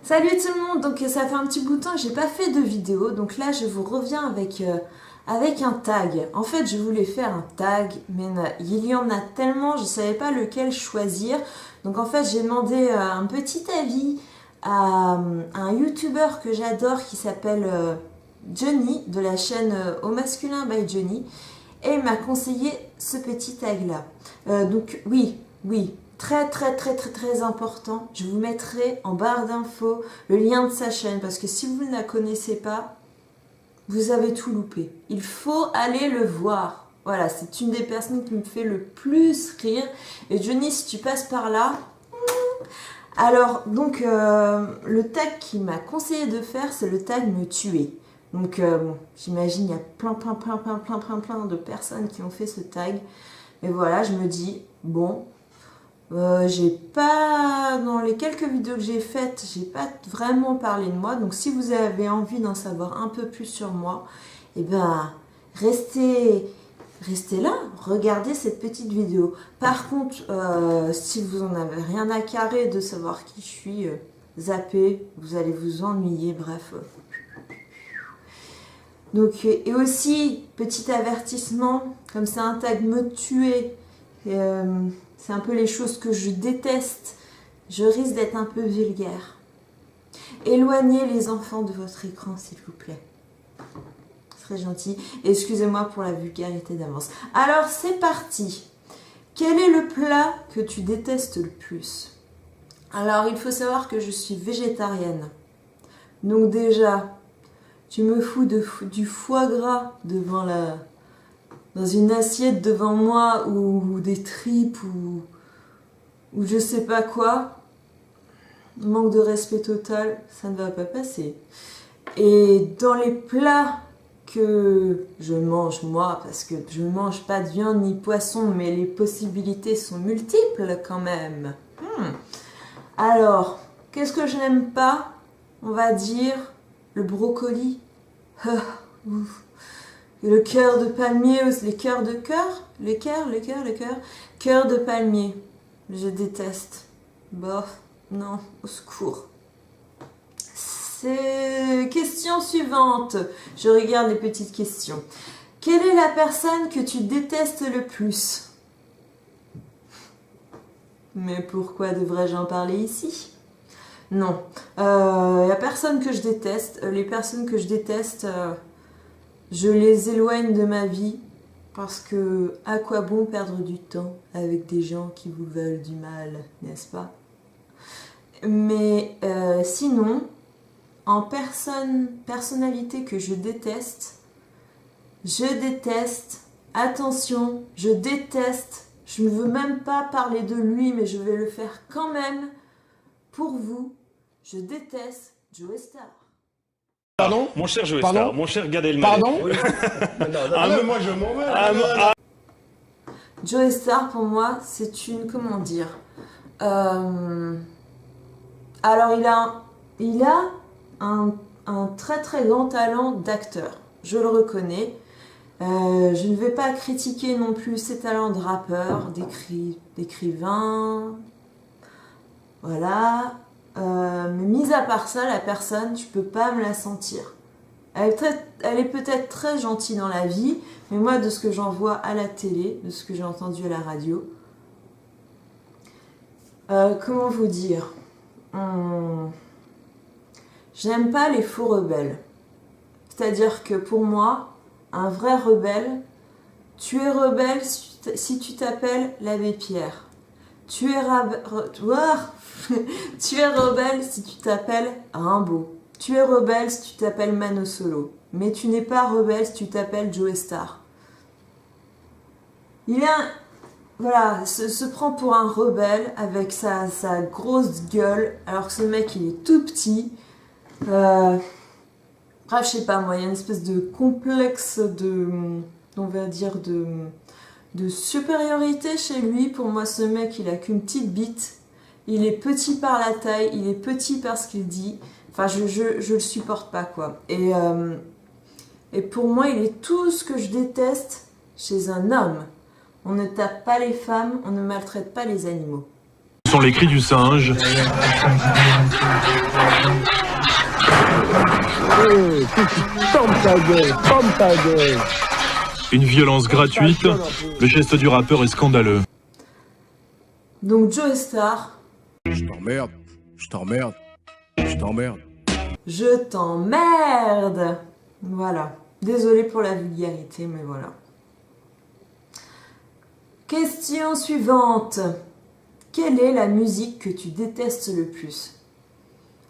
Salut tout le monde, donc ça fait un petit bout de temps que j'ai pas fait de vidéo, donc là je vous reviens avec un tag. En fait je voulais faire un tag, mais il y en a tellement, je savais pas lequel choisir. Donc en fait j'ai demandé un petit avis à un youtubeur que j'adore qui s'appelle Johnny, de la chaîne Au Masculin by Johnny, et il m'a conseillé ce petit tag là. Donc oui, très important, je vous mettrai en barre d'infos le lien de sa chaîne, parce que si vous ne la connaissez pas, vous avez tout loupé. Il faut aller le voir. Voilà, c'est une des personnes qui me fait le plus rire. Et Johnny, si tu passes par là... Alors, donc, le tag qu'il m'a conseillé de faire, c'est le tag me tuer. Donc, bon, j'imagine il y a plein de personnes qui ont fait ce tag. Mais voilà, je me dis, bon... j'ai pas, dans les quelques vidéos que j'ai faites, j'ai pas vraiment parlé de moi. Donc si vous avez envie d'en savoir un peu plus sur moi, et ben restez là, regardez cette petite vidéo. Par contre, si vous en avez rien à carrer de savoir qui je suis, zappez, vous allez vous ennuyer, bref. Donc, et aussi, petit avertissement, comme c'est un tag me tuer, c'est un peu les choses que je déteste. Je risque d'être un peu vulgaire. Éloignez les enfants de votre écran, s'il vous plaît. Ce serait gentil. Excusez-moi pour la vulgarité d'avance. Alors, c'est parti. Quel est le plat que tu détestes le plus? Alors, il faut savoir que je suis végétarienne. Donc déjà, tu me fous du foie gras dans une assiette devant moi, ou des tripes, ou je sais pas quoi, manque de respect total, ça ne va pas passer. Et dans les plats que je mange moi, parce que je ne mange pas de viande ni poisson, mais les possibilités sont multiples quand même. Alors, qu'est-ce que je n'aime pas? On va dire le brocoli. Le cœur de palmier, les cœurs de cœur, cœur de palmier, je déteste. Bof, non, au secours. C'est question suivante. Je regarde les petites questions. Quelle est la personne que tu détestes le plus? Mais pourquoi devrais-je en parler ici? Non, il n'y a personne que je déteste. Les personnes que je déteste... je les éloigne de ma vie, parce que à quoi bon perdre du temps avec des gens qui vous veulent du mal, n'est-ce pas? Mais sinon, en personnalité que je déteste, attention, je ne veux même pas parler de lui, mais je vais le faire quand même pour vous, je déteste Joe Star. Pardon? Mon cher Joe Pardon? Star, mon cher Gad Elmaleh. Pardon? Non, moi je m'en vais. Joe Star, pour moi, c'est une... Comment dire? Alors, il a un très grand talent d'acteur. Je le reconnais. Je ne vais pas critiquer non plus ses talents de rappeur, d'écrivain. Voilà. Mais mis à part ça, la personne, je peux pas me la sentir. Elle est peut-être très gentille dans la vie, mais moi, de ce que j'en vois à la télé, de ce que j'ai entendu à la radio, comment vous dire, j'aime pas les faux rebelles. C'est-à-dire que pour moi, un vrai rebelle, tu es rebelle si tu t'appelles l'abbé Pierre. Tu es rebelle si tu t'appelles Rimbaud. Tu es rebelle si tu t'appelles Mano Solo. Mais tu n'es pas rebelle si tu t'appelles Joe Star. Voilà, se prend pour un rebelle avec sa grosse gueule, alors que ce mec il est tout petit. Bref, je sais pas moi, il y a une espèce de complexe on va dire de supériorité chez lui. Pour moi, ce mec, il a qu'une petite bite. Il est petit par la taille, il est petit par ce qu'il dit. Enfin, je le supporte pas, quoi. Et pour moi, il est tout ce que je déteste chez un homme. On ne tape pas les femmes, on ne maltraite pas les animaux. sont les cris du singe. Une violence gratuite, le geste du rappeur est scandaleux. Donc Joe Star. Je t'emmerde, je t'emmerde, je t'emmerde. Je t'emmerde. Voilà. Désolée pour la vulgarité, mais voilà. Question suivante. Quelle est la musique que tu détestes le plus?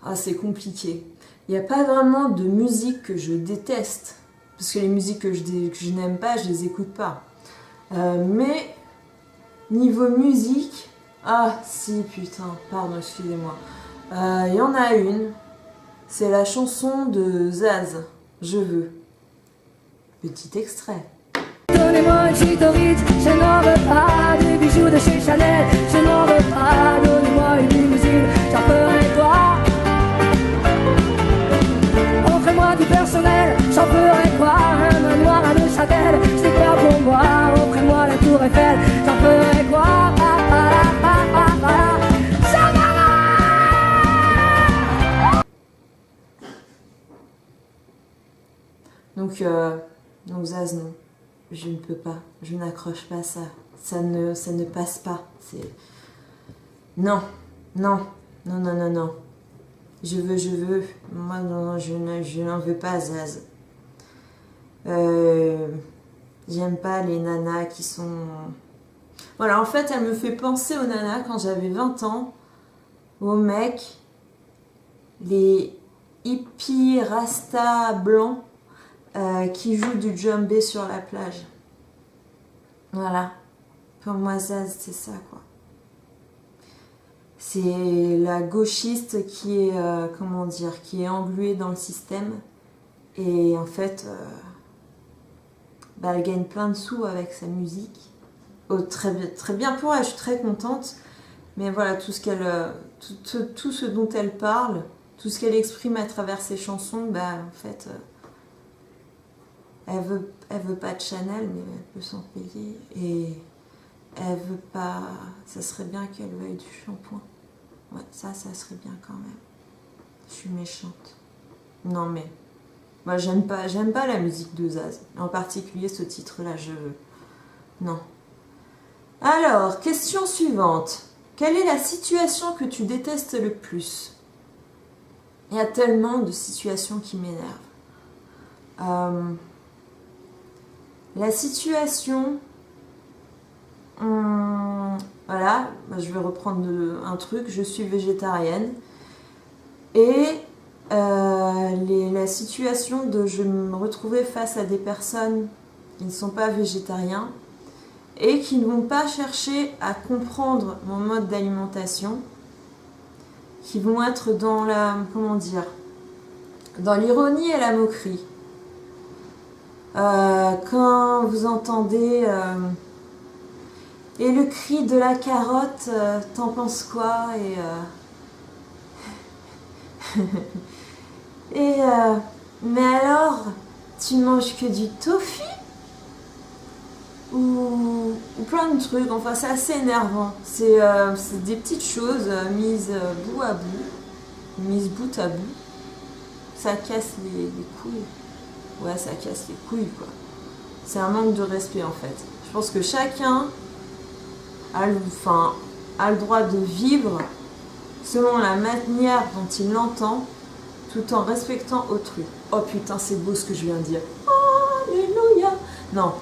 Ah, c'est compliqué. Il n'y a pas vraiment de musique que je déteste. Parce que les musiques que je n'aime pas, je les écoute pas. Mais, niveau musique... Ah, si, putain, pardon, excusez-moi. Il y en a une. C'est la chanson de Zaz. Je veux. Petit extrait. Donnez-moi un clitoris, je n'en veux pas. Des bijoux de chez Chanel, je n'en veux pas. Donnez-moi une limousine, j'en ferai quoi? Offrez-moi du personnel, j'en ferai quoi? Un manoir à Neuchâtel, c'est quoi pour moi? Offrez-moi la tour Eiffel, j'en ferai quoi? Donc Zaz, non. Je ne peux pas. Je n'accroche pas ça. Ça ne passe pas. C'est... Non. Non. Non, non, non, non. Je veux. Moi, non, je n'en veux pas, Zaz. J'aime pas les nanas qui sont... Voilà, en fait, elle me fait penser aux nanas quand j'avais 20 ans. Aux mecs. Les hippies rasta blancs qui jouent du djembé sur la plage. Voilà. Pour moi, Zaz, c'est ça, quoi. C'est la gauchiste qui est, comment dire, qui est engluée dans le système. Et en fait, elle gagne plein de sous avec sa musique. Oh, très bien pour elle, je suis très contente. Mais voilà, tout ce dont elle parle, tout ce qu'elle exprime à travers ses chansons, en fait, elle veut pas de Chanel, mais elle peut s'en payer. Et elle veut pas... Ça serait bien qu'elle veuille du shampoing. Ouais, ça serait bien quand même. Je suis méchante. Non mais... Moi, j'aime pas la musique de Zaz. En particulier ce titre-là, je veux. Non. Alors, question suivante. Quelle est la situation que tu détestes le plus? Il y a tellement de situations qui m'énervent. La situation... voilà, je vais reprendre un truc. Je suis végétarienne. Et la situation de je me retrouver face à des personnes qui ne sont pas végétariens et qui ne vont pas chercher à comprendre mon mode d'alimentation, qui vont être dans la, comment dire, dans l'ironie et la moquerie. Quand vous entendez et le cri de la carotte, t'en penses quoi? Mais alors, tu manges que du tofu? Ou plein de trucs, enfin c'est assez énervant. C'est des petites choses mises bout à bout, mises bout à bout. Ça casse les couilles. Ouais, ça casse les couilles, quoi. C'est un manque de respect, en fait. Je pense que chacun a le droit de vivre selon la manière dont il l'entend, tout en respectant autrui. Oh putain, c'est beau ce que je viens de dire. Alléluia. Non.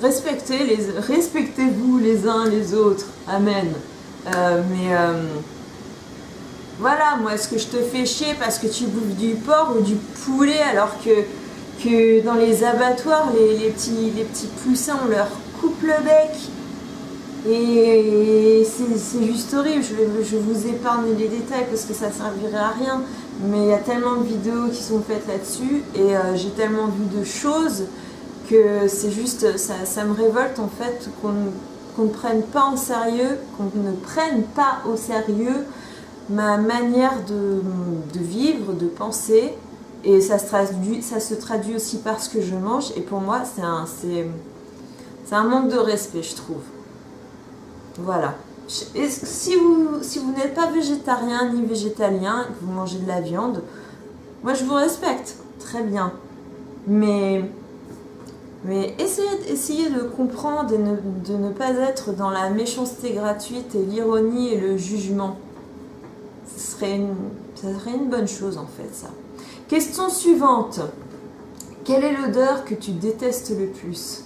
Respectez-vous les uns les autres. Amen. Voilà, moi, est-ce que je te fais chier parce que tu bouffes du porc ou du poulet alors que dans les abattoirs, les petits poussins, on leur coupe le bec? Et c'est juste horrible. Je vous épargne les détails parce que ça servirait à rien. Mais il y a tellement de vidéos qui sont faites là-dessus et j'ai tellement vu de choses que c'est juste, ça me révolte en fait qu'on ne prenne pas en sérieux, qu'on ne prenne pas au sérieux ma manière de vivre, de penser. Et ça se traduit aussi par ce que je mange. Et pour moi, c'est un manque de respect, je trouve. Voilà. Si vous n'êtes pas végétarien ni végétalien, que vous mangez de la viande, moi je vous respecte, très bien. Mais essayez de comprendre et de ne pas être dans la méchanceté gratuite et l'ironie et le jugement. Ça serait une bonne chose en fait, ça. Question suivante. Quelle est l'odeur que tu détestes le plus?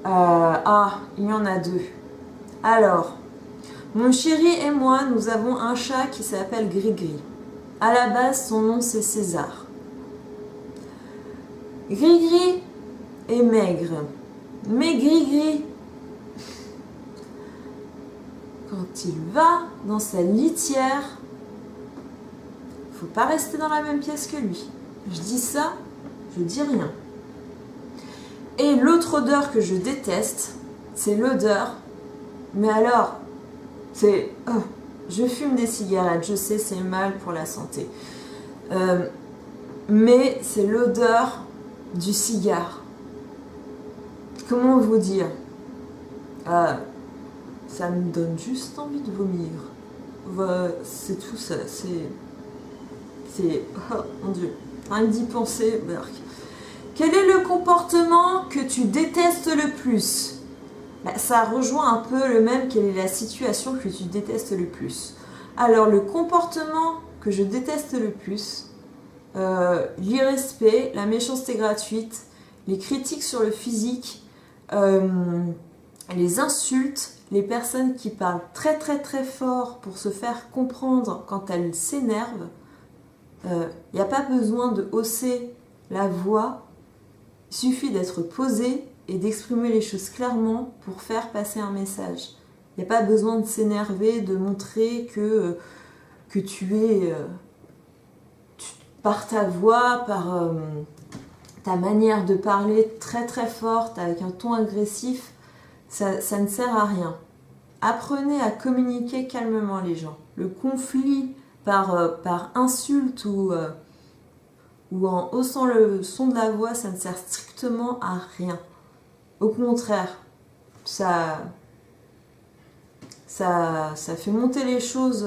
Il y en a deux. Alors, mon chéri et moi, nous avons un chat qui s'appelle Gris-Gris. À la base, son nom c'est César. Gris-Gris est maigre. Mais Gris-Gris, quand il va dans sa litière, faut pas rester dans la même pièce que lui. Je dis ça, je dis rien. Et l'autre odeur que je déteste, c'est l'odeur. Mais alors, c'est... je fume des cigarettes, je sais, c'est mal pour la santé. Mais c'est l'odeur du cigare. Comment vous dire? Ça me donne juste envie de vomir. C'est tout ça, oh mon Dieu, rien d'y penser. Quel est le comportement que tu détestes le plus? Ça rejoint un peu le même. Quelle est la situation que tu détestes le plus? Alors, le comportement que je déteste le plus, l'irrespect, la méchanceté gratuite, les critiques sur le physique, les insultes, les personnes qui parlent très très très fort pour se faire comprendre quand elles s'énervent. Il n'y a pas besoin de hausser la voix, il suffit d'être posé et d'exprimer les choses clairement pour faire passer un message. Il n'y a pas besoin de s'énerver, de montrer que tu es, par ta voix, par ta manière de parler très très forte, avec un ton agressif, ça ne sert à rien. Apprenez à communiquer calmement les gens. Le conflit par insulte ou en haussant le son de la voix, ça ne sert strictement à rien. Au contraire, ça fait monter les choses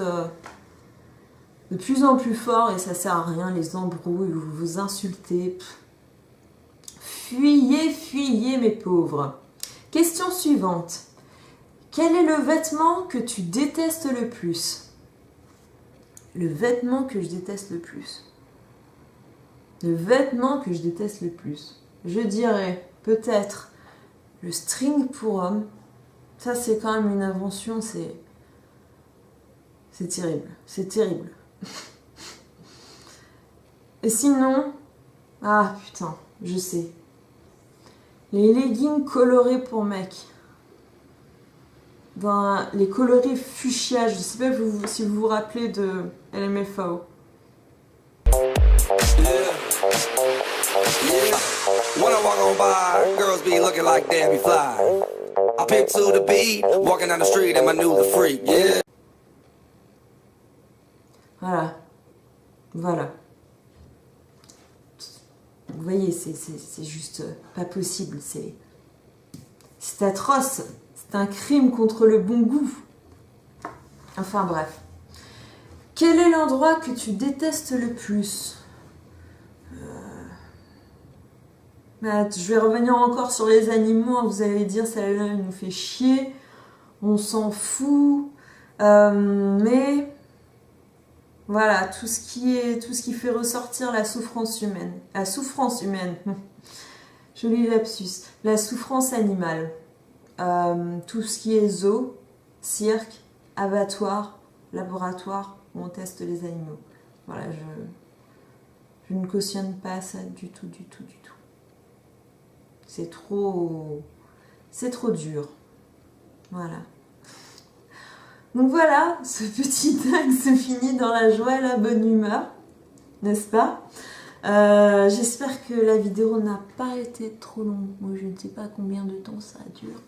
de plus en plus fort et ça sert à rien, les embrouilles, vous vous insultez. Fuyez, fuyez mes pauvres. Question suivante. Quel est le vêtement que tu détestes le plus? Le vêtement que je déteste le plus. Le vêtement que je déteste le plus. Je dirais peut-être le string pour homme. Ça, c'est quand même une invention, c'est terrible. C'est terrible. Et sinon, putain, je sais. Les leggings colorés pour mecs. Les coloris fuchsia, je ne sais pas si vous vous rappelez de LMFAO. When I walk on by, girls be looking like Debbie Fly. I pick to the beat, walking down the street and my new the freak, yeah. Voilà. Vous voyez, c'est juste pas possible. C'est atroce. C'est un crime contre le bon goût. Enfin bref. Quel est l'endroit que tu détestes le plus? Je vais revenir encore sur les animaux. Vous allez dire, celle-là, elle nous fait chier. On s'en fout. Mais voilà, tout ce qui fait ressortir la souffrance humaine. La souffrance humaine. Joli lapsus. La souffrance animale. Tout ce qui est zoo, cirque, abattoir, laboratoire, où on teste les animaux. Voilà, je ne cautionne pas ça du tout. C'est trop dur. Voilà. Donc voilà, ce petit tag se finit dans la joie et la bonne humeur, n'est-ce pas? J'espère que la vidéo n'a pas été trop longue. Moi, je ne sais pas combien de temps ça dure.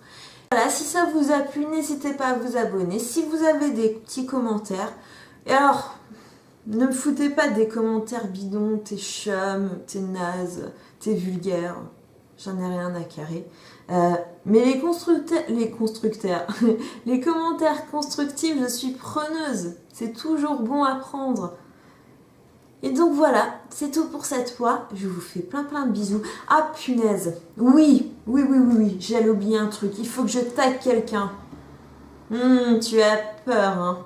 Voilà, si ça vous a plu, n'hésitez pas à vous abonner. Si vous avez des petits commentaires, et alors, ne me foutez pas des commentaires bidons, t'es chum, t'es naze, t'es vulgaire, j'en ai rien à carrer. Mais les constructeurs, les commentaires constructifs, je suis preneuse. C'est toujours bon à prendre. Et donc voilà, c'est tout pour cette fois. Je vous fais plein de bisous. Ah punaise, oui, j'ai oublié un truc. Il faut que je tag quelqu'un. Tu as peur, hein.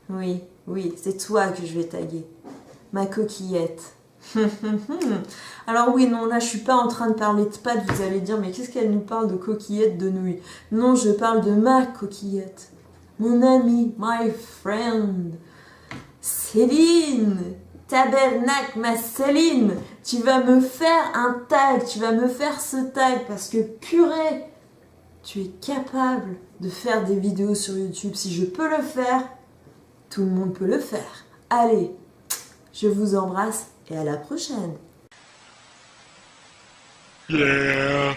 Oui, c'est toi que je vais taguer. Ma coquillette. Alors oui, non, là je suis pas en train de parler de pâtes, vous allez dire, mais qu'est-ce qu'elle nous parle de coquillettes de nouilles? Non, je parle de ma coquillette. Mon amie, my friend. Céline, tabernacle, ma Céline, tu vas me faire un tag, tu vas me faire ce tag, parce que purée, tu es capable de faire des vidéos sur YouTube. Si je peux le faire, tout le monde peut le faire. Allez, je vous embrasse et à la prochaine. Yeah.